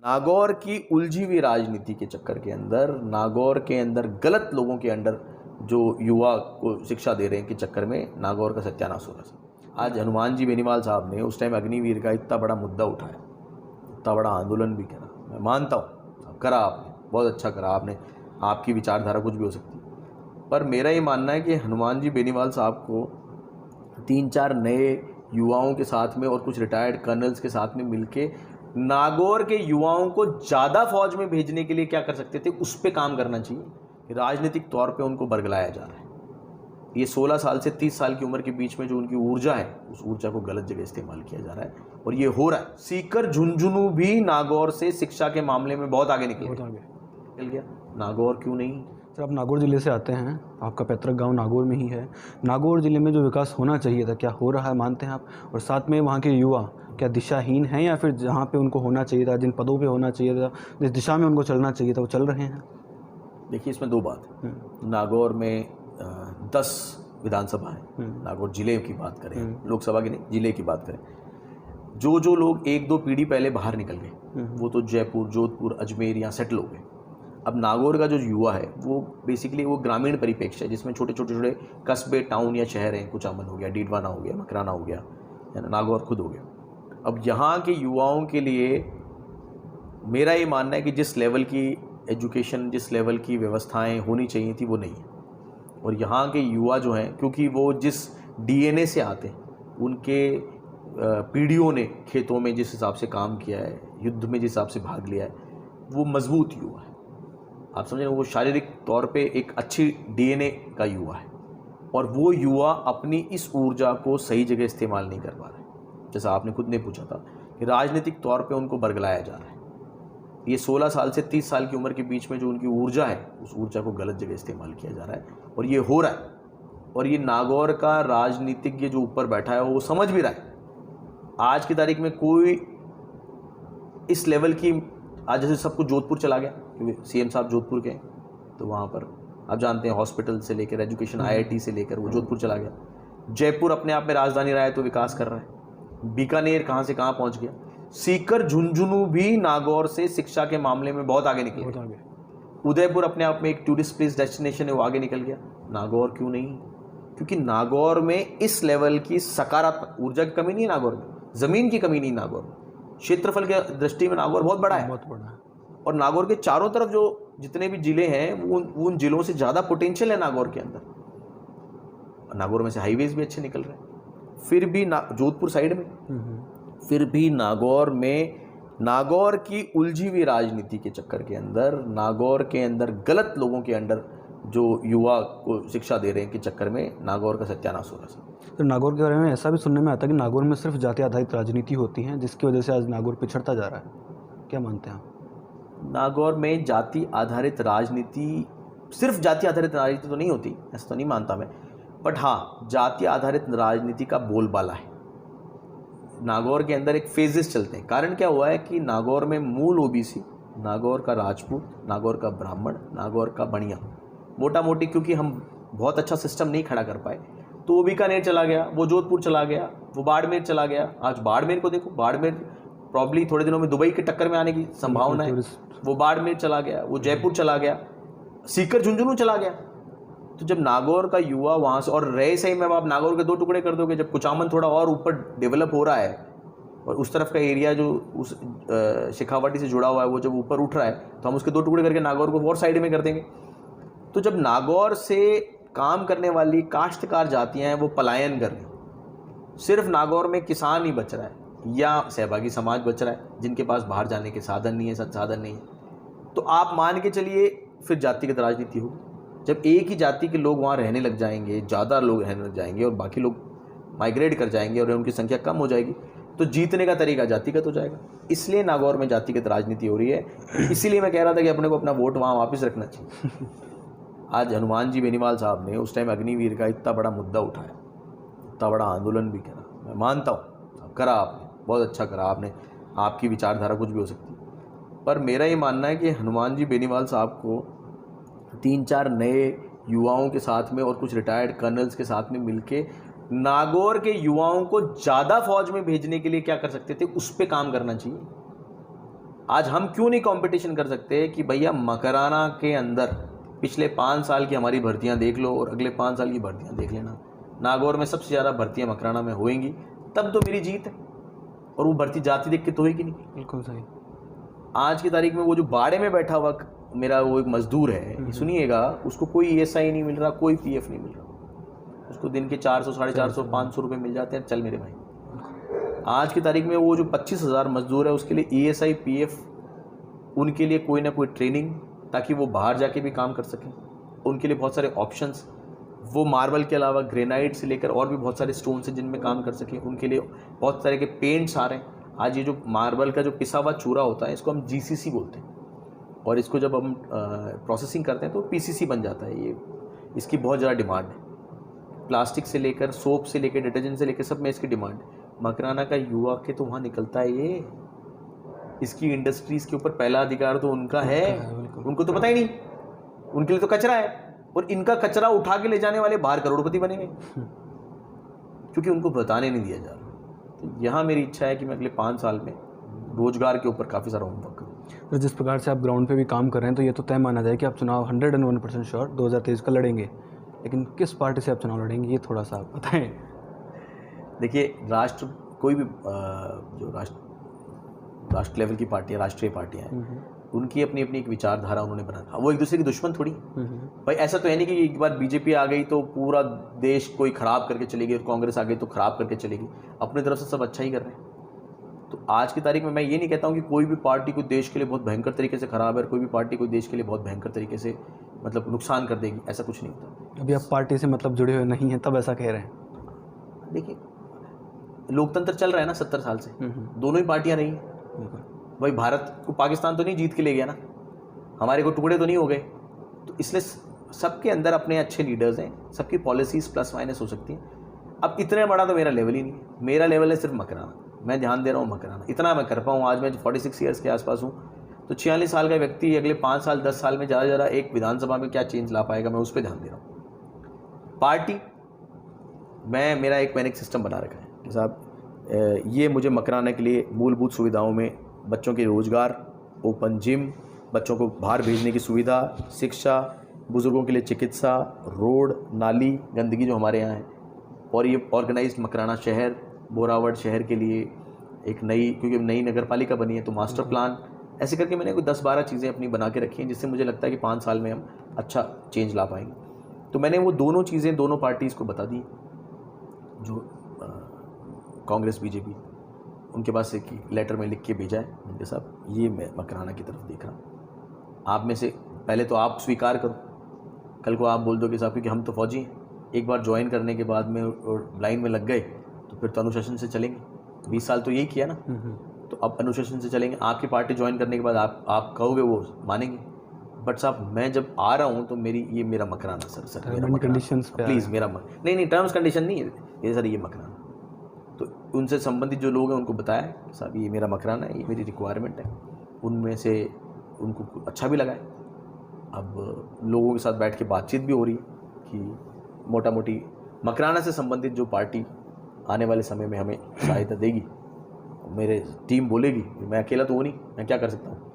नागौर की उलझी हुई राजनीति के चक्कर के अंदर, नागौर के अंदर गलत लोगों के अंडर जो युवा को शिक्षा दे रहे हैं के चक्कर में नागौर का सत्यानाश हो रहा है। आज हनुमान जी बेनीवाल साहब ने उस टाइम अग्निवीर का इतना बड़ा मुद्दा उठाया, इतना बड़ा आंदोलन भी करा। मैं मानता हूँ करा आपने, बहुत अच्छा करा आपने, आपकी विचारधारा कुछ भी हो सकती है, पर मेरा ये मानना है कि हनुमान जी बेनीवाल साहब को 3-4 नए युवाओं के साथ में और कुछ रिटायर्ड कर्नल्स के साथ में मिलके नागौर के युवाओं को ज़्यादा फौज में भेजने के लिए क्या कर सकते थे, उस पर काम करना चाहिए। राजनीतिक तौर पे उनको बरगलाया जा रहा है। ये 16 साल से 30 साल की उम्र के बीच में जो उनकी ऊर्जा है, उस ऊर्जा को गलत जगह इस्तेमाल किया जा रहा है और ये हो रहा है। सीकर झुंझुनू भी नागौर से शिक्षा के मामले में बहुत आगे निकल गया। नागौर क्यों नहीं? सर, आप नागौर ज़िले से आते हैं, आपका पैतृक गांव नागौर में ही है। नागौर ज़िले में जो विकास होना चाहिए था, क्या हो रहा है, मानते हैं आप? और साथ में वहाँ के युवा क्या दिशाहीन हैं, या फिर जहाँ पे उनको होना चाहिए था, जिन पदों पे होना चाहिए था, जिस दिशा में उनको चलना चाहिए था, वो चल रहे हैं? देखिए, इसमें दो बात है। नागौर में 10 विधानसभा है। नागौर जिले की बात करें, लोकसभा की नहीं, जिले की बात करें, जो लोग 1-2 पीढ़ी पहले बाहर निकल गए, वो तो जयपुर, जोधपुर, अजमेर यहाँ सेटल हो गए। अब नागौर का जो युवा है वो बेसिकली वो ग्रामीण परिप्रेक्ष्य है, जिसमें छोटे छोटे कस्बे, टाउन या शहर हैं। कुचामन हो गया, डीडवाना हो गया, मकराना हो गया, है ना, नागौर खुद हो गया। अब यहाँ के युवाओं के लिए मेरा ये मानना है कि जिस लेवल की एजुकेशन, जिस लेवल की व्यवस्थाएं होनी चाहिए थी, वो नहीं है। और यहाँ के युवा जो हैं, क्योंकि वो जिस डीएनए से आते हैं, उनके पीढ़ियों ने खेतों में जिस हिसाब से काम किया है, युद्ध में जिस हिसाब से भाग लिया है, वो मजबूत युवा है। आप समझ रहे हो, वो शारीरिक तौर पे एक अच्छी डीएनए का युवा है और वो युवा अपनी इस ऊर्जा को सही जगह इस्तेमाल नहीं कर पा रहे। जैसा आपने खुद ने पूछा था कि राजनीतिक तौर पे उनको बरगलाया जा रहा है। ये 16 साल से 30 साल की उम्र के बीच में जो उनकी ऊर्जा है, उस ऊर्जा को गलत जगह इस्तेमाल किया जा रहा है और ये हो रहा है। और ये नागौर का राजनीतिज्ञ जो ऊपर बैठा है वो समझ भी रहा है। आज की तारीख में कोई इस लेवल की, आज जैसे सब कुछ जोधपुर चला गया, क्योंकि सीएम साहब जोधपुर के हैं, तो वहाँ पर आप जानते हैं हॉस्पिटल से लेकर एजुकेशन, आईआईटी से लेकर वो जोधपुर चला गया। जयपुर अपने आप में राजधानी रहा है तो विकास कर रहा है। बीकानेर कहाँ से कहाँ पहुँच गया। सीकर झुंझुनू भी नागौर से शिक्षा के मामले में बहुत आगे निकल गया। उदयपुर अपने आप में एक टूरिस्ट प्लेस डेस्टिनेशन है, वो आगे निकल गया। नागौर क्यों नहीं? क्योंकि नागौर में इस लेवल की सकारात्मक ऊर्जा की कमी नहीं है। नागौर में ज़मीन की कमी नहीं, नागौर में क्षेत्रफल की दृष्टि में नागौर बहुत बड़ा है, बहुत बड़ा है। और नागौर के चारों तरफ जो जितने भी जिले हैं, वो उन जिलों से ज़्यादा पोटेंशियल है नागौर के अंदर। नागौर में से हाईवेज भी अच्छे निकल रहे हैं। फिर भी जोधपुर साइड में, फिर भी नागौर में, नागौर की उलझी हुई राजनीति के चक्कर के अंदर, नागौर के अंदर गलत लोगों के अंडर जो युवा को शिक्षा दे रहे हैं के चक्कर में नागौर का सत्यानाश हो रहा है। तो नागौर के बारे में ऐसा भी सुनने में आता है कि नागौर में सिर्फ जाति आधारित राजनीति होती है, जिसकी वजह से आज नागौर पिछड़ता जा रहा है। क्या मानते हैं आप? नागौर में जाति आधारित राजनीति, सिर्फ जाति आधारित राजनीति तो नहीं होती, ऐसा तो नहीं मानता मैं, बट हाँ, जाति आधारित राजनीति का बोलबाला है। नागौर के अंदर एक फेजेस चलते हैं। कारण क्या हुआ है कि नागौर में मूल ओबीसी, नागौर का राजपूत, नागौर का ब्राह्मण, नागौर का बनिया, मोटा मोटी क्योंकि हम बहुत अच्छा सिस्टम नहीं खड़ा कर पाए, तो वो बीकानेर चला गया, वो जोधपुर चला गया, वो बाड़मेर चला गया। आज बाड़मेर को देखो, बाड़मेर प्रॉब्ली थोड़े दिनों में दुबई के टक्कर में आने की संभावना है। वो बाड़मेर चला गया, वो जयपुर चला गया, सीकर झुंझुनू चला गया। तो जब नागौर का युवा वहाँ से, और रहे सही में आप नागौर के 2 टुकड़े कर दोगे, जब कुचामन थोड़ा और ऊपर डेवलप हो रहा है और उस तरफ का एरिया जो उस शेखावाटी से जुड़ा हुआ है, वो जब ऊपर उठ रहा है, तो हम उसके 2 टुकड़े करके नागौर को और साइड में कर देंगे। तो जब नागौर से काम करने वाली काश्तकार जातियाँ हैं वो पलायन कर रही, सिर्फ नागौर में किसान ही बच रहा है या सहभागी समाज बच रहा है, जिनके पास बाहर जाने के साधन नहीं है, संसाधन नहीं है, तो आप मान के चलिए फिर जातिगत राजनीति होगी। जब एक ही जाति के लोग वहाँ रहने लग जाएंगे, ज़्यादा लोग रहने लग जाएंगे और बाकी लोग माइग्रेट कर जाएंगे और उनकी संख्या कम हो जाएगी, तो जीतने का तरीका जातिगत हो जाएगा। इसलिए नागौर में जातिगत राजनीति हो रही है। इसीलिए मैं कह रहा था कि अपने को अपना वोट वहाँ वापस रखना चाहिए। आज हनुमान जी बेनीवाल साहब ने उस टाइम अग्निवीर का इतना बड़ा मुद्दा उठाया, इतना बड़ा आंदोलन भी करा। मैं मानता हूँ करा आपने, बहुत अच्छा करा आपने, आपकी विचारधारा कुछ भी हो सकती है, पर मेरा ये मानना है कि हनुमान जी बेनीवाल साहब को 3-4 नए युवाओं के साथ में और कुछ रिटायर्ड कर्नल्स के साथ में मिलके नागौर के युवाओं को ज़्यादा फौज में भेजने के लिए क्या कर सकते थे, उस पर काम करना चाहिए। आज हम क्यों नहीं कंपटीशन कर सकते कि भैया मकराना के अंदर पिछले 5 साल की हमारी भर्तियां देख लो और अगले 5 साल की भर्तियां देख लेना, नागौर में सबसे ज़्यादा भर्तियां मकराना में होएंगी, तब तो मेरी जीत है। और वो भर्ती जाती देख के तो होगी नहीं। बिल्कुल सही। आज की तारीख में वो जो बाड़े में बैठा हुआ मेरा वो एक मजदूर है, सुनिएगा, उसको कोई ESI नहीं मिल रहा, कोई PF नहीं मिल रहा, उसको दिन के 400, 450, 500 रुपये मिल जाते हैं। चल मेरे भाई, आज की तारीख में वो जो 25,000 मजदूर है उसके लिए ESI PF, उनके लिए कोई ना कोई ट्रेनिंग, ताकि वो बाहर जाके भी काम कर सकें, उनके लिए बहुत सारे ऑप्शंस, वो मार्बल के अलावा ग्रेनाइट से लेकर और भी बहुत सारे स्टोन्स हैं जिनमें काम कर सकें, उनके लिए बहुत सारे के पेंट्स आ रहे हैं। आज ये जो मार्बल का जो पिसा हुआ चूरा होता है, इसको हम GCC बोलते हैं, और इसको जब हम प्रोसेसिंग करते हैं तो PCC बन जाता है। ये इसकी बहुत ज़्यादा डिमांड है, प्लास्टिक से लेकर सोप से लेकर डिटर्जेंट से लेकर सब में इसकी डिमांड है। मकराना का युवा के तो वहाँ निकलता है ये, इसकी इंडस्ट्रीज़ के ऊपर पहला अधिकार तो उनका है, उनको तो पता ही नहीं, उनके लिए तो कचरा है, और इनका कचरा उठा के ले जाने वाले बाहर करोड़पति बनेंगे, क्योंकि उनको बताने नहीं दिया जा रहा। तो यहाँ मेरी इच्छा है कि मैं अगले 5 साल में रोजगार के ऊपर काफ़ी सारा होमवर्क करूँ। तो जिस प्रकार से आप ग्राउंड पे भी काम कर रहे हैं, तो ये तो तय माना जाए कि आप चुनाव 101% श्योर 2023 का लड़ेंगे, लेकिन किस पार्टी से आप चुनाव लड़ेंगे, ये थोड़ा सा आप बताएं। देखिए, राष्ट्र कोई भी जो राष्ट्र लेवल की पार्टियाँ, राष्ट्रीय पार्टियाँ हैं, उनकी अपनी अपनी एक विचारधारा उन्होंने बना, वो एक दूसरे की दुश्मन थोड़ी। भाई ऐसा तो है नहीं कि एक बार बीजेपी आ गई तो पूरा देश कोई ख़राब करके चलेगी, और कांग्रेस आ गई तो ख़राब करके चलेगी। अपनी तरफ से सब अच्छा ही कर रहे हैं। तो आज की तारीख में मैं ये नहीं कहता हूँ कि कोई भी पार्टी कोई देश के लिए बहुत भयंकर तरीके से ख़राब है, और कोई भी पार्टी कोई देश के लिए बहुत भयंकर तरीके से मतलब नुकसान कर देगी, ऐसा कुछ नहीं होता। अभी आप पार्टी से मतलब जुड़े हुए नहीं हैं, तब ऐसा कह रहे हैं। देखिए, लोकतंत्र चल रहा है ना 70 साल से, दोनों ही पार्टियाँ रही हैं। भाई भारत को पाकिस्तान तो नहीं जीत के ले गया ना, हमारे को टुकड़े तो नहीं हो गए। तो इसलिए सबके अंदर अपने अच्छे लीडर्स हैं, सबकी पॉलिसीज़ प्लस माइनस हो सकती हैं। अब इतना बड़ा तो मेरा लेवल ही नहीं है, मेरा लेवल है सिर्फ मकराना, मैं ध्यान दे रहा हूँ मकराना, इतना मैं कर पाऊँ। आज मैं 46 ईयर्स के आसपास हूँ, तो 46 साल का व्यक्ति अगले 5 साल 10 साल में ज़्यादा एक विधानसभा में क्या चेंज ला पाएगा, मैं उस पर ध्यान दे रहा हूँ। पार्टी मैंने एक सिस्टम बना रखा है कि साहब ये मुझे मकराना के लिए मूलभूत सुविधाओं में बच्चों के रोज़गार, ओपन जिम, बच्चों को बाहर भेजने की सुविधा, शिक्षा, बुज़ुर्गों के लिए चिकित्सा, रोड, नाली, गंदगी जो हमारे यहाँ है, और ये ऑर्गेनाइज्ड मकराना शहर, बोरावड़ शहर के लिए एक नई, क्योंकि नई नगर पालिका बनी है तो मास्टर प्लान, ऐसे करके मैंने कोई 10-12 चीज़ें अपनी बना के रखी हैं, जिससे मुझे लगता है कि 5 साल में हम अच्छा चेंज ला पाएंगे। तो मैंने वो दोनों चीज़ें दोनों पार्टीज़ को बता दी, जो कांग्रेस बीजेपी, उनके पास एक लेटर में लिख के भेजा है, उनके साहब ये मैं मकराना की तरफ देख रहा हूँ, आप में से पहले तो आप स्वीकार करो, कल को आप बोल दो कि साहब क्योंकि हम तो फौजी हैं, एक बार ज्वाइन करने के बाद में और लाइन में लग गए तो फिर तो अनुशासन से चलेंगे। 20 साल तो यही किया ना, तो अब अनुशासन से चलेंगे। आपकी पार्टी ज्वाइन करने के बाद आप कहोगे वो मानेंगे, बट साहब मैं जब आ रहा हूँ तो ये मेरा मकराना सर मेरा कंडीशंस पे प्लीज़ मेरा नहीं टर्म्स कंडीशन नहीं है ये सर, ये मकराना। तो उनसे संबंधित जो लोग हैं उनको बताया कि साहब ये मेरा मकराना है, ये मेरी रिक्वायरमेंट है। उनमें से उनको अच्छा भी लगा है। अब लोगों के साथ बैठ के बातचीत भी हो रही है कि मोटा मोटी मकराना से संबंधित जो पार्टी आने वाले समय में हमें सहायता देगी, मेरे टीम बोलेगी, मैं अकेला तो हूँ नहीं, मैं क्या कर सकता हूँ।